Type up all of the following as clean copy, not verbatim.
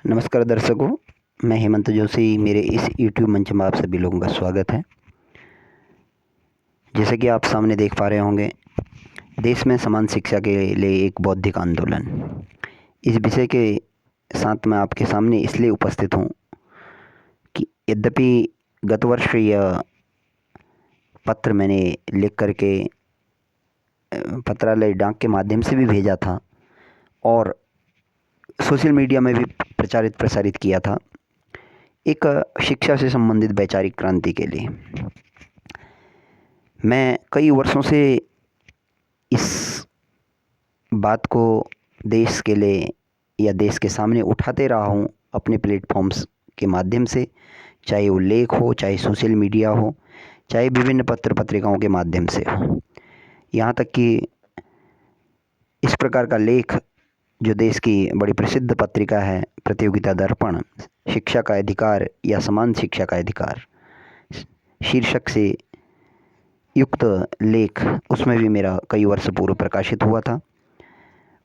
नमस्कार दर्शकों, मैं हेमंत जोशी। मेरे इस यूट्यूब मंच में आप सभी लोगों का स्वागत है। जैसे कि आप सामने देख पा रहे होंगे, देश में समान शिक्षा के लिए एक बौद्धिक आंदोलन, इस विषय के साथ मैं आपके सामने इसलिए उपस्थित हूँ कि यद्यपि गत वर्ष यह पत्र मैंने लिख करके पत्रालय डाक के माध्यम से भी भेजा था और सोशल मीडिया में भी प्रचारित प्रसारित किया था, एक शिक्षा से संबंधित वैचारिक क्रांति के लिए। मैं कई वर्षों से इस बात को देश के लिए या देश के सामने उठाते रहा हूँ अपने प्लेटफॉर्म्स के माध्यम से, चाहे वो लेख हो, चाहे सोशल मीडिया हो, चाहे विभिन्न पत्र पत्रिकाओं के माध्यम से हो। यहाँ तक कि इस प्रकार का लेख जो देश की बड़ी प्रसिद्ध पत्रिका है प्रतियोगिता दर्पण, शिक्षा का अधिकार या समान शिक्षा का अधिकार शीर्षक से युक्त लेख, उसमें भी मेरा कई वर्ष पूर्व प्रकाशित हुआ था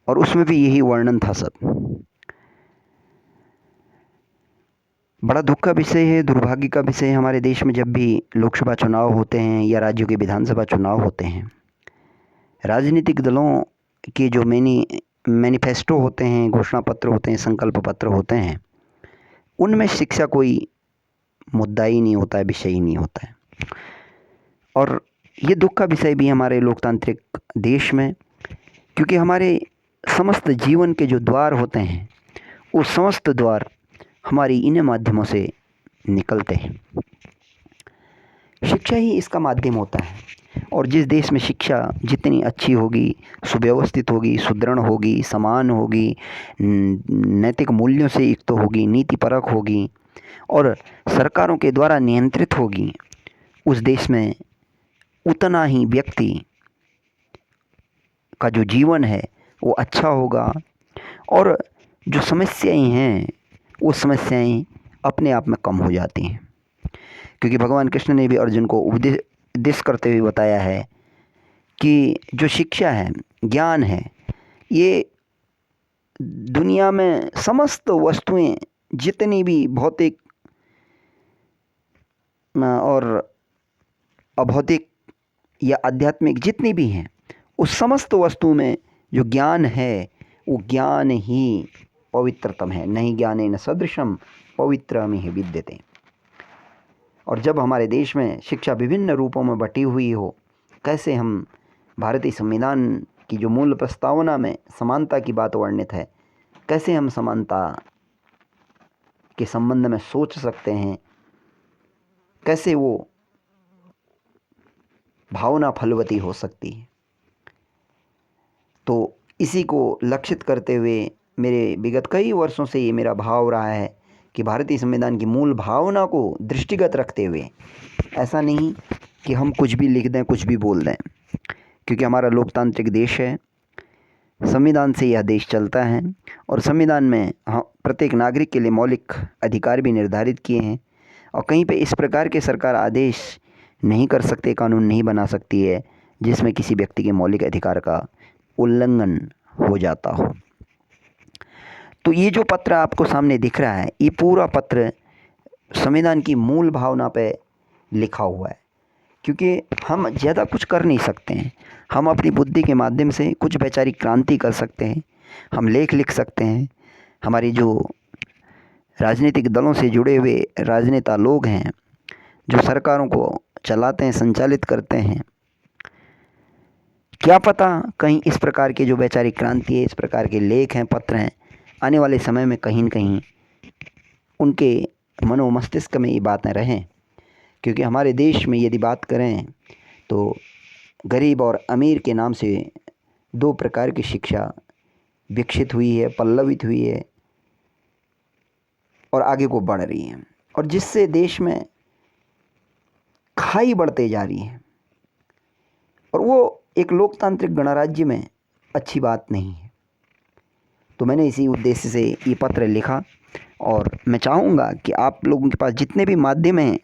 और उसमें भी यही वर्णन था सब। बड़ा दुख का विषय है, दुर्भाग्य का विषय है हमारे देश में जब भी लोकसभा चुनाव होते हैं या राज्यों के विधानसभा चुनाव होते हैं, राजनीतिक दलों के जो मैनिफेस्टो होते हैं, घोषणा पत्र होते हैं, संकल्प पत्र होते हैं, उनमें शिक्षा कोई मुद्दा ही नहीं होता है, विषय ही नहीं होता है। और ये दुख का विषय भी हमारे लोकतांत्रिक देश में, क्योंकि हमारे समस्त जीवन के जो द्वार होते हैं वो समस्त द्वार हमारी इन माध्यमों से निकलते हैं। शिक्षा ही इसका माध्यम होता है और जिस देश में शिक्षा जितनी अच्छी होगी, सुव्यवस्थित होगी, सुदृढ़ होगी, समान होगी, नैतिक मूल्यों से युक्त होगी, नीतिपरक होगी और सरकारों के द्वारा नियंत्रित होगी, उस देश में उतना ही व्यक्ति का जो जीवन है वो अच्छा होगा और जो समस्याएं हैं वो समस्याएं अपने आप में कम हो जाती हैं। क्योंकि भगवान कृष्ण ने भी अर्जुन को उपदेश करते हुए बताया है कि जो शिक्षा है, ज्ञान है, ये दुनिया में समस्त वस्तुएं जितनी भी भौतिक और अभौतिक या आध्यात्मिक जितनी भी हैं, उस समस्त वस्तु में जो ज्ञान है वो ज्ञान ही पवित्रतम है। नहीं ज्ञानेन सदृशम पवित्रमिह विद्यते। और जब हमारे देश में शिक्षा विभिन्न रूपों में बटी हुई हो, कैसे हम भारतीय संविधान की जो मूल प्रस्तावना में समानता की बात वर्णित है, कैसे हम समानता के संबंध में सोच सकते हैं, कैसे वो भावना फलवती हो सकती है। तो इसी को लक्षित करते हुए मेरे विगत कई वर्षों से ये मेरा भाव रहा है कि भारतीय संविधान की मूल भावना को दृष्टिगत रखते हुए, ऐसा नहीं कि हम कुछ भी लिख दें, कुछ भी बोल दें, क्योंकि हमारा लोकतांत्रिक देश है, संविधान से यह देश चलता है और संविधान में प्रत्येक नागरिक के लिए मौलिक अधिकार भी निर्धारित किए हैं और कहीं पे इस प्रकार के सरकार आदेश नहीं कर सकते, कानून नहीं बना सकती है जिसमें किसी व्यक्ति के मौलिक अधिकार का उल्लंघन हो जाता हो। तो ये जो पत्र आपको सामने दिख रहा है, ये पूरा पत्र संविधान की मूल भावना पे लिखा हुआ है। क्योंकि हम ज़्यादा कुछ कर नहीं सकते हैं, हम अपनी बुद्धि के माध्यम से कुछ वैचारिक क्रांति कर सकते हैं, हम लेख लिख सकते हैं। हमारी जो राजनीतिक दलों से जुड़े हुए राजनेता लोग हैं, जो सरकारों को चलाते हैं, संचालित करते हैं, क्या पता कहीं इस प्रकार के जो वैचारिक क्रांति है, इस प्रकार के लेख हैं, पत्र हैं, आने वाले समय में कहीं न कहीं उनके मनो मस्तिष्क में ये बातें रहें। क्योंकि हमारे देश में यदि बात करें तो गरीब और अमीर के नाम से दो प्रकार की शिक्षा विकसित हुई है, पल्लवित हुई है और आगे को बढ़ रही है, और जिससे देश में खाई बढ़ते जा रही है और वो एक लोकतांत्रिक गणराज्य में अच्छी बात नहीं है। तो मैंने इसी उद्देश्य से ये पत्र लिखा और मैं चाहूँगा कि आप लोगों के पास जितने भी माध्यम हैं,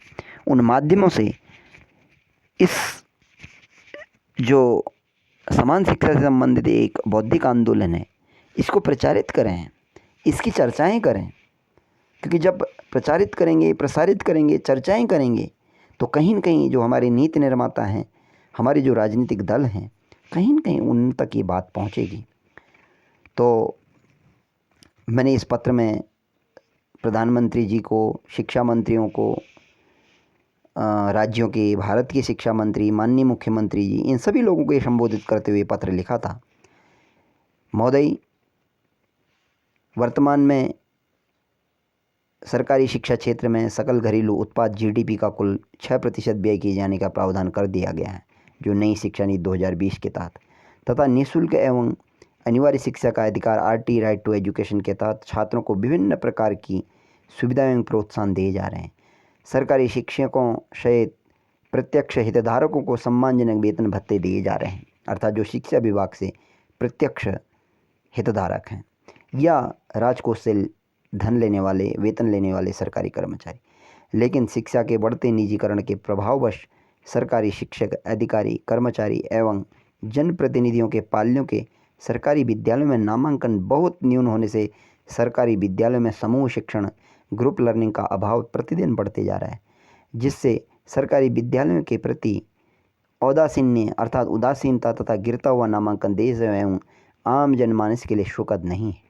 उन माध्यमों से इस जो समान शिक्षा से संबंधित एक बौद्धिक आंदोलन है, इसको प्रचारित करें, इसकी चर्चाएं करें क्योंकि जब प्रचारित करेंगे, प्रसारित करेंगे, चर्चाएं करेंगे, तो कहीं न कहीं जो हमारे नीति निर्माता हैं, हमारे जो राजनीतिक दल हैं, कहीं न कहीं उन तक ये बात पहुंचेगी। तो मैंने इस पत्र में प्रधानमंत्री जी को, शिक्षा मंत्रियों को, राज्यों के, भारत के शिक्षा मंत्री, माननीय मुख्यमंत्री जी, इन सभी लोगों को ये संबोधित करते हुए पत्र लिखा था। महोदय, वर्तमान में सरकारी शिक्षा क्षेत्र में सकल घरेलू उत्पाद जीडीपी का कुल 6% व्यय किए जाने का प्रावधान कर दिया गया है, जो नई शिक्षा नीति 2020 के तहत, तथा निःशुल्क एवं अनिवार्य शिक्षा का अधिकार आरटी राइट टू एजुकेशन के तहत छात्रों को विभिन्न प्रकार की सुविधाएं एवं प्रोत्साहन दिए जा रहे हैं। सरकारी शिक्षकों सहित प्रत्यक्ष हितधारकों को सम्मानजनक वेतन भत्ते दिए जा रहे हैं, अर्थात जो शिक्षा विभाग से प्रत्यक्ष हितधारक हैं या राजकोष से धन लेने वाले, वेतन लेने वाले सरकारी कर्मचारी। लेकिन शिक्षा के बढ़ते निजीकरण के प्रभाववश सरकारी शिक्षक, अधिकारी, कर्मचारी एवं जनप्रतिनिधियों के पाल्यों के सरकारी विद्यालयों में नामांकन बहुत न्यून होने से सरकारी विद्यालयों में समूह शिक्षण, ग्रुप लर्निंग का अभाव प्रतिदिन बढ़ते जा रहा है, जिससे सरकारी विद्यालयों के प्रति औदासीन्य अर्थात उदासीनता तथा गिरता हुआ नामांकन देश एवं आम जनमानस के लिए सुखद नहीं है।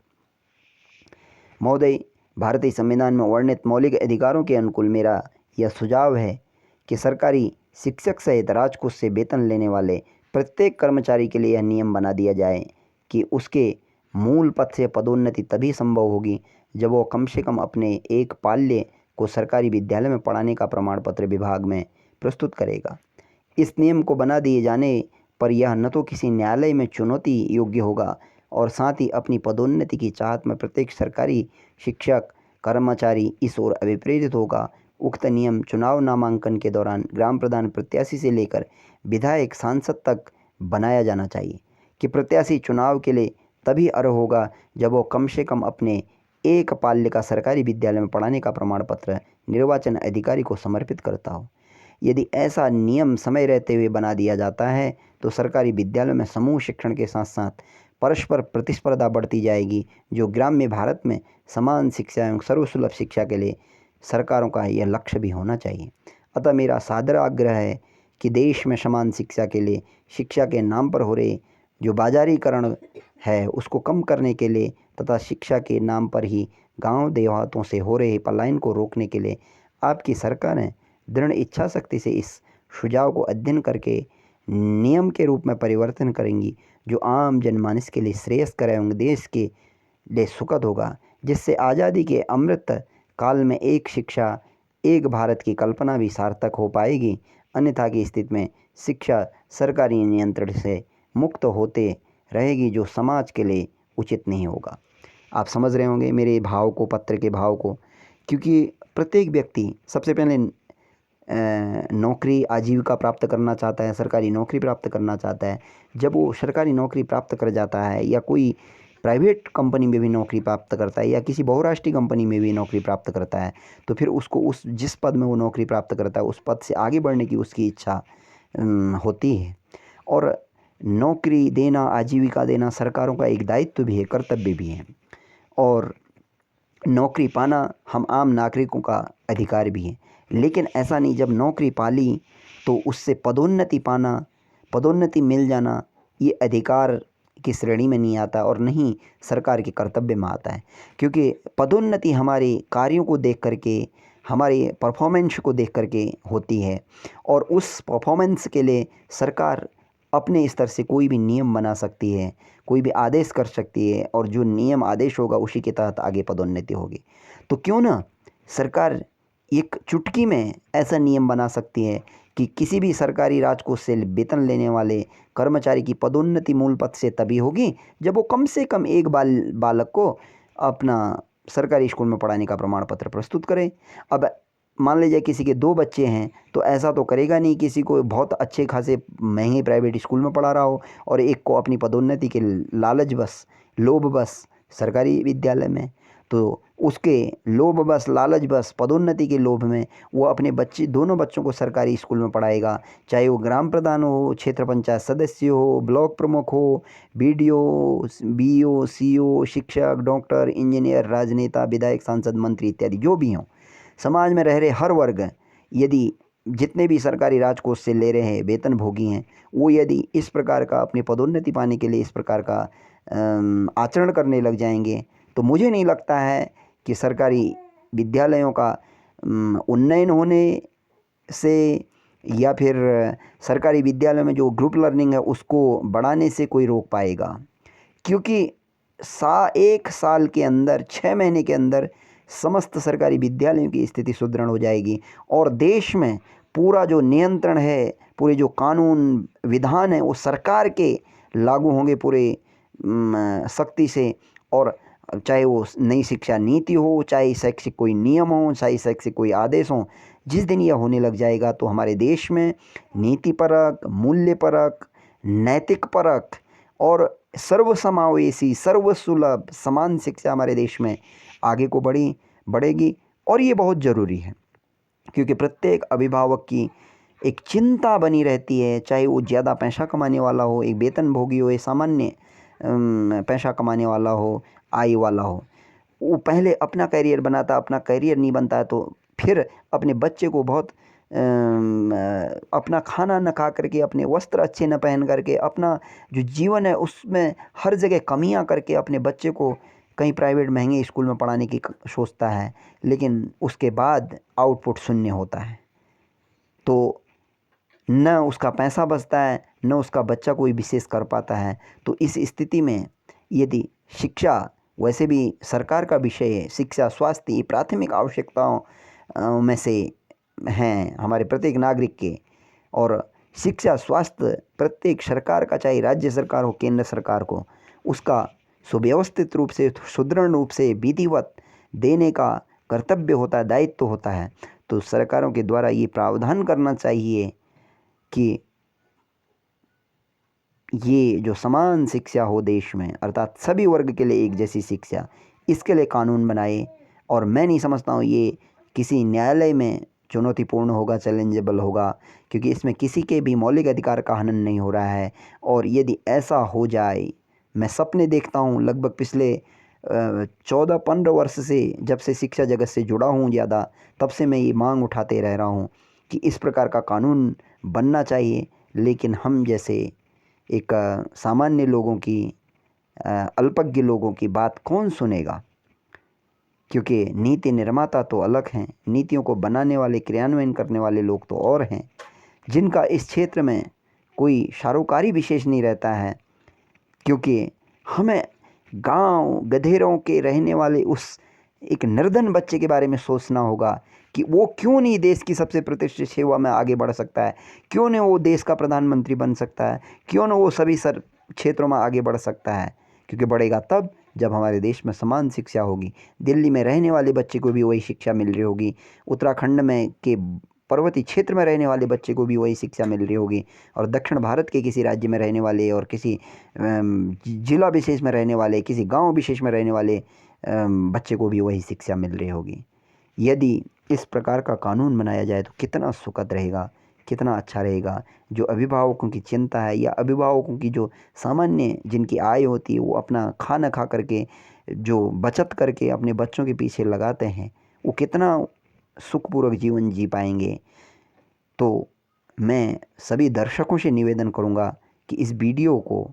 महोदय, भारतीय संविधान में वर्णित मौलिक अधिकारों के अनुकूल मेरा यह सुझाव है कि सरकारी शिक्षक सहित राजकोष से वेतन लेने वाले प्रत्येक कर्मचारी के लिए यह नियम बना दिया जाए कि उसके मूल पद से पदोन्नति तभी संभव होगी जब वो कम से कम अपने एक पाल्य को सरकारी विद्यालय में पढ़ाने का प्रमाण पत्र विभाग में प्रस्तुत करेगा। इस नियम को बना दिए जाने पर यह न तो किसी न्यायालय में चुनौती योग्य होगा और साथ ही अपनी पदोन्नति की चाहत में प्रत्येक सरकारी शिक्षक कर्मचारी इस ओर अभिप्रेरित होगा। उक्त नियम चुनाव नामांकन के दौरान ग्राम प्रधान प्रत्याशी से लेकर विधायक सांसद तक बनाया जाना चाहिए कि प्रत्याशी चुनाव के लिए तभी अर्ह होगा जब वो कम से कम अपने एक पाल्य का सरकारी विद्यालय में पढ़ाने का प्रमाण पत्र निर्वाचन अधिकारी को समर्पित करता हो। यदि ऐसा नियम समय रहते हुए बना दिया जाता है तो सरकारी विद्यालयों में समूह शिक्षण के साथ साथ परस्पर प्रतिस्पर्धा बढ़ती जाएगी, जो ग्राम्य भारत में समान शिक्षा एवं सर्वसुलभ शिक्षा के लिए सरकारों का यह लक्ष्य भी होना चाहिए। अतः मेरा सादर आग्रह है कि देश में समान शिक्षा के लिए शिक्षा के नाम पर हो रहे जो बाजारीकरण है उसको कम करने के लिए तथा शिक्षा के नाम पर ही गांव देहातों से हो रहे पलायन को रोकने के लिए आपकी सरकारें दृढ़ इच्छा शक्ति से इस सुझाव को अध्ययन करके नियम के रूप में परिवर्तन करेंगी, जो आम जनमानस के लिए श्रेयस्कर एवं देश के लिए सुखद होगा, जिससे आज़ादी के अमृत काल में एक शिक्षा एक भारत की कल्पना भी सार्थक हो पाएगी। अन्यथा की स्थिति में शिक्षा सरकारी नियंत्रण से मुक्त होते रहेगी, जो समाज के लिए उचित नहीं होगा। आप समझ रहे होंगे मेरे भाव को, पत्र के भाव को, क्योंकि प्रत्येक व्यक्ति सबसे पहले नौकरी, आजीविका प्राप्त करना चाहता है, सरकारी नौकरी प्राप्त करना चाहता है। जब वो सरकारी नौकरी प्राप्त कर जाता है या कोई प्राइवेट कंपनी में भी नौकरी प्राप्त करता है या किसी बहुराष्ट्रीय कंपनी में भी नौकरी प्राप्त करता है, तो फिर उसको उस जिस पद में वो नौकरी प्राप्त करता है उस पद से आगे बढ़ने की उसकी इच्छा होती है। और नौकरी देना, आजीविका देना सरकारों का एक दायित्व भी है, कर्तव्य भी है, और नौकरी पाना हम आम नागरिकों का अधिकार भी है। लेकिन ऐसा नहीं, जब नौकरी पा ली तो उससे पदोन्नति पाना, पदोन्नति मिल जाना ये अधिकार की श्रेणी में नहीं आता और नहीं सरकार के कर्तव्य में आता है, क्योंकि पदोन्नति हमारे कार्यों को देख करके, हमारे परफॉर्मेंस को देख करके होती है, और उस परफॉर्मेंस के लिए सरकार अपने स्तर से कोई भी नियम बना सकती है, कोई भी आदेश कर सकती है, और जो नियम आदेश होगा उसी के तहत आगे पदोन्नति होगी। तो क्यों ना सरकार एक चुटकी में ऐसा नियम बना सकती है कि किसी भी सरकारी राजकोष से वेतन लेने वाले कर्मचारी की पदोन्नति मूल पद से तभी होगी जब वो कम से कम एक बालक को अपना सरकारी स्कूल में पढ़ाने का प्रमाण पत्र प्रस्तुत करे। अब मान लीजिए किसी के 2 बच्चे हैं तो ऐसा तो करेगा नहीं, किसी को बहुत अच्छे खासे महंगे प्राइवेट स्कूल में पढ़ा रहा हो और एक को अपनी पदोन्नति के लालच बस, लोभ बस सरकारी विद्यालय में। तो उसके लोभ बस, लालच बस, पदोन्नति के लोभ में वो अपने बच्चे, दोनों बच्चों को सरकारी स्कूल में पढ़ाएगा, चाहे वो ग्राम प्रधान हो, क्षेत्र पंचायत सदस्य हो, ब्लॉक प्रमुख हो, बीडीओ, बीईओ, सीईओ, शिक्षक, डॉक्टर, इंजीनियर, राजनेता, विधायक, सांसद, मंत्री इत्यादि जो भी हों, समाज में रह रहे हर वर्ग, यदि जितने भी सरकारी राजकोष से ले रहे हैं, वेतन भोगी हैं, वो यदि इस प्रकार का अपनी पदोन्नति पाने के लिए इस प्रकार का आचरण करने लग जाएंगे, तो मुझे नहीं लगता है कि सरकारी विद्यालयों का उन्नयन होने से या फिर सरकारी विद्यालयों में जो ग्रुप लर्निंग है उसको बढ़ाने से कोई रोक पाएगा। क्योंकि 1 साल के अंदर, 6 महीने के अंदर समस्त सरकारी विद्यालयों की स्थिति सुदृढ़ हो जाएगी और देश में पूरा जो नियंत्रण है, पूरे जो कानून विधान है, वो सरकार के लागू होंगे पूरे सख्ती से। और चाहे वो नई शिक्षा नीति हो, चाहे शैक्षिक कोई नियम हो, चाहे शैक्षिक कोई आदेश हो, जिस दिन यह होने लग जाएगा तो हमारे देश में नीतिपरक, मूल्यपरक, नैतिक परक और सर्वसमावेशी, सर्वसुलभ, समान शिक्षा हमारे देश में आगे को बढ़ेगी। और ये बहुत ज़रूरी है, क्योंकि प्रत्येक अभिभावक की एक चिंता बनी रहती है, चाहे वो ज़्यादा पैसा कमाने वाला हो, एक वेतनभोगी हो, या सामान्य पैसा कमाने वाला हो, आय वाला हो। वो पहले अपना करियर बनाता, अपना करियर नहीं बनता तो फिर अपने बच्चे को बहुत अपना खाना न खा करके, अपने वस्त्र अच्छे न पहन करके, अपना जो जीवन है उसमें हर जगह कमियां करके अपने बच्चे को कहीं प्राइवेट महंगे स्कूल में पढ़ाने की सोचता है, लेकिन उसके बाद आउटपुट शून्य होता है। तो न उसका पैसा बचता है, न उसका बच्चा कोई विशेष कर पाता है। तो इस स्थिति में यदि शिक्षा, वैसे भी सरकार का विषय है शिक्षा, स्वास्थ्य, ये प्राथमिक आवश्यकताओं में से हैं हमारे प्रत्येक नागरिक के, और शिक्षा, स्वास्थ्य प्रत्येक सरकार का, चाहे राज्य सरकार हो, केंद्र सरकार को, उसका सुव्यवस्थित रूप से, सुदृढ़ रूप से, विधिवत देने का कर्तव्य होता है, दायित्व होता है। तो सरकारों के द्वारा ये प्रावधान करना चाहिए कि ये जो समान शिक्षा हो देश में, अर्थात सभी वर्ग के लिए एक जैसी शिक्षा, इसके लिए कानून बनाए। और मैं नहीं समझता हूँ ये किसी न्यायालय में चुनौतीपूर्ण होगा, चैलेंजेबल होगा, क्योंकि इसमें किसी के भी मौलिक अधिकार का हनन नहीं हो रहा है। और यदि ऐसा हो जाए, मैं सपने देखता हूँ लगभग पिछले 14-15 वर्ष से, जब से शिक्षा जगत से जुड़ा हूँ ज़्यादा, तब से मैं ये मांग उठाते रह रहा हूँ कि इस प्रकार का कानून बनना चाहिए। लेकिन हम जैसे एक सामान्य लोगों की, अल्पज्ञ लोगों की बात कौन सुनेगा? क्योंकि नीति निर्माता तो अलग हैं, नीतियों को बनाने वाले, क्रियान्वयन करने वाले लोग तो और हैं, जिनका इस क्षेत्र में कोई सारोकारी विशेष नहीं रहता है। क्योंकि हमें गांव गधेरों के रहने वाले उस एक निर्धन बच्चे के बारे में सोचना होगा कि वो क्यों नहीं देश की सबसे प्रतिष्ठित सेवा में आगे बढ़ सकता है, क्यों नहीं वो देश का प्रधानमंत्री बन सकता है, क्यों नहीं वो सभी क्षेत्रों में आगे बढ़ सकता है। क्योंकि बढ़ेगा तब जब हमारे देश में समान शिक्षा होगी। दिल्ली में रहने वाले बच्चे को भी वही शिक्षा मिल रही होगी, उत्तराखंड में के पर्वतीय क्षेत्र में रहने वाले बच्चे को भी वही शिक्षा मिल रही होगी, और दक्षिण भारत के किसी राज्य में रहने वाले और किसी जिला विशेष में रहने वाले, किसी गांव विशेष में रहने वाले बच्चे को भी वही शिक्षा मिल रही होगी। यदि इस प्रकार का कानून बनाया जाए तो कितना सुखद रहेगा, कितना अच्छा रहेगा। जो अभिभावकों की चिंता है, या अभिभावकों की जो सामान्य जिनकी आय होती है, वो अपना खाना खा करके, जो बचत करके अपने बच्चों के पीछे लगाते हैं, वो कितना सुखपूर्वक जीवन जी पाएंगे। तो मैं सभी दर्शकों से निवेदन करूंगा कि इस वीडियो को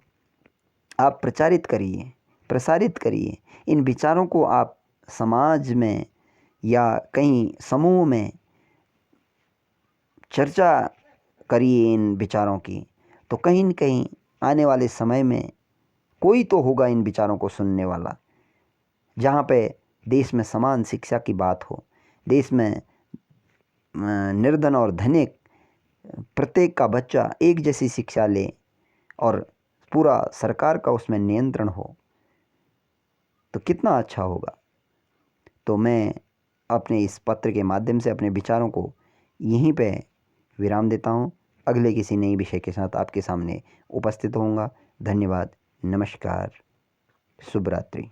आप प्रसारित करिए। इन विचारों को आप समाज में या कहीं समूह में चर्चा करिए इन विचारों की। तो कहीं न कहीं आने वाले समय में कोई तो होगा इन विचारों को सुनने वाला, जहाँ पे देश में समान शिक्षा की बात हो, देश में निर्धन और धनिक प्रत्येक का बच्चा एक जैसी शिक्षा ले, और पूरा सरकार का उसमें नियंत्रण हो, तो कितना अच्छा होगा। तो मैं अपने इस पत्र के माध्यम से अपने विचारों को यहीं पे विराम देता हूँ। अगले किसी नई विषय के साथ आपके सामने उपस्थित होऊंगा। धन्यवाद, नमस्कार, शुभ रात्रि।